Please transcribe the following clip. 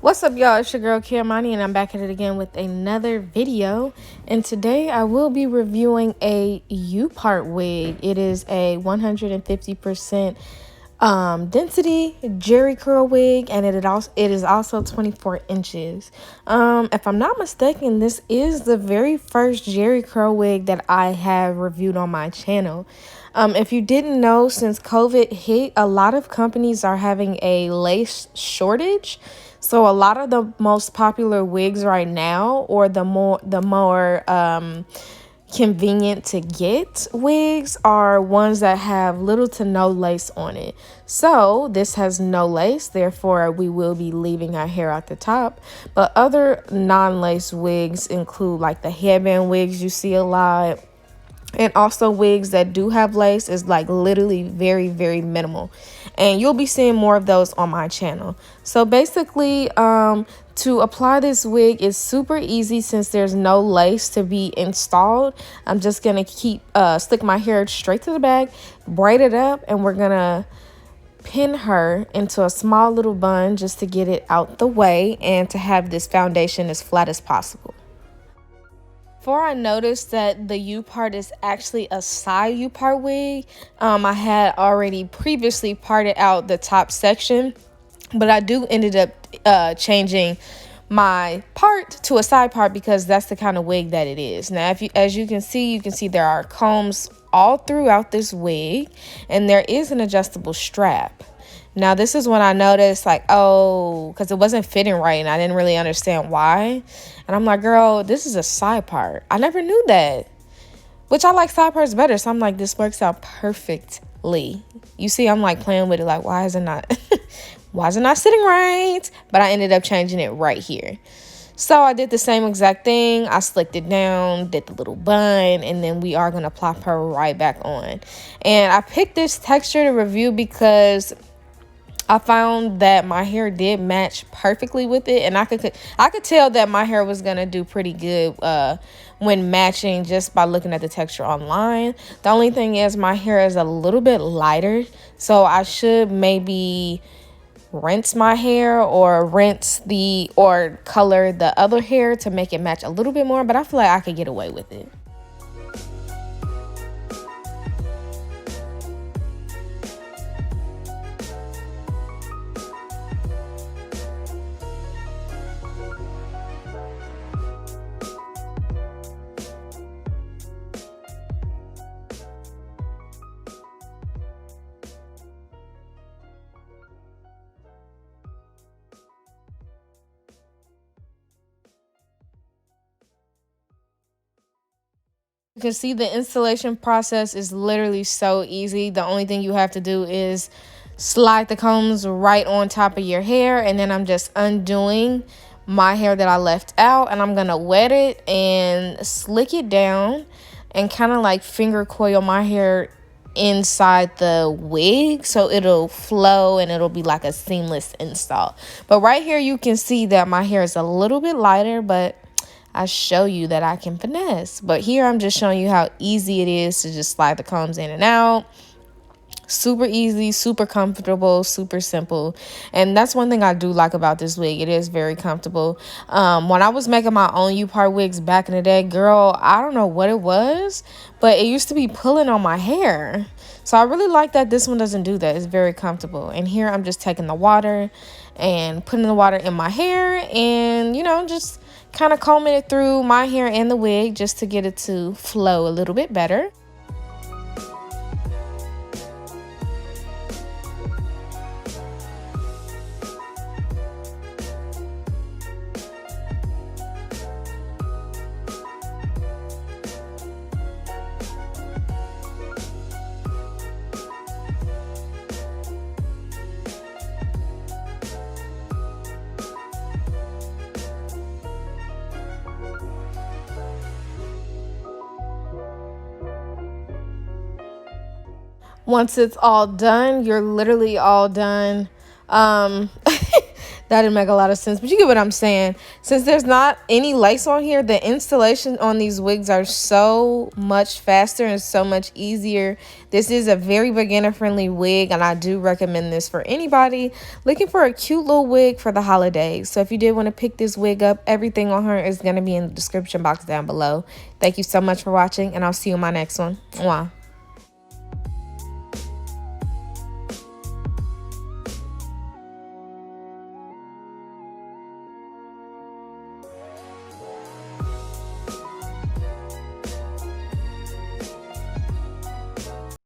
What's up, y'all? It's your girl Kiamani, and I'm back at it again with another video. And today I will be reviewing a U-part wig. It is a 150% density jerry curl wig, and it is also 24 inches. If I'm not mistaken, this is the very first jerry curl wig that I have reviewed on my channel. If you didn't know, since COVID hit, a lot of companies are having a lace shortage. So a lot of the most popular wigs right now, or the more convenient to get wigs, are ones that have little to no lace on it. So this has no lace, therefore we will be leaving our hair at the top. But other non-lace wigs include like the headband wigs you see a lot. And also wigs that do have lace is like literally very, very minimal. And you'll be seeing more of those on my channel. So basically, to apply this wig is super easy since there's no lace to be installed. I'm just going to stick my hair straight to the back, braid it up, and we're going to pin her into a small little bun just to get it out the way and to have this foundation as flat as possible. Before I noticed that the U-part is actually a side U-part wig, I had already previously parted out the top section, but I ended up changing my part to a side part because that's the kind of wig that it is. Now, as you can see there are combs all throughout this wig, and there is an adjustable strap. Now, this is when I noticed, like, oh, because it wasn't fitting right, and I didn't really understand why. And I'm like, girl, this is a side part. I never knew that, which I like side parts better. So I'm like, this works out perfectly. You see, I'm like playing with it, like, why is it not sitting right? But I ended up changing it right here. So I did the same exact thing. I slicked it down, did the little bun, and then we are going to plop her right back on. And I picked this texture to review because I found that my hair did match perfectly with it, and I could tell that my hair was gonna do pretty good when matching just by looking at the texture online. The only thing is my hair is a little bit lighter, so I should maybe rinse my hair or color the other hair to make it match a little bit more, but I feel like I could get away with it. You can see the installation process is literally so easy. The only thing you have to do is slide the combs right on top of your hair, and then I'm just undoing my hair that I left out, and I'm gonna wet it and slick it down and kind of like finger coil my hair inside the wig so it'll flow and it'll be like a seamless install. But right here you can see that my hair is a little bit lighter, but I show you that I can finesse. But here I'm just showing you how easy it is to just slide the combs in and out. Super easy, super comfortable, super simple. And that's one thing I do like about this wig. It is very comfortable. When I was making my own U-part wigs back in the day, girl, I don't know what it was, but it used to be pulling on my hair. So I really like that this one doesn't do that. It's very comfortable. And here I'm just taking the water and putting the water in my hair and, you know, just kind of combing it through my hair and the wig just to get it to flow a little bit better. Once it's all done, you're literally all done. That didn't make a lot of sense, but you get what I'm saying. Since there's not any lace on here, the installation on these wigs are so much faster and so much easier. This is a very beginner friendly wig, and I do recommend this for anybody looking for a cute little wig for the holidays. So if you did want to pick this wig up, everything on her is going to be in the description box down below. Thank you so much for watching, and I'll see you in my next one. Mwah.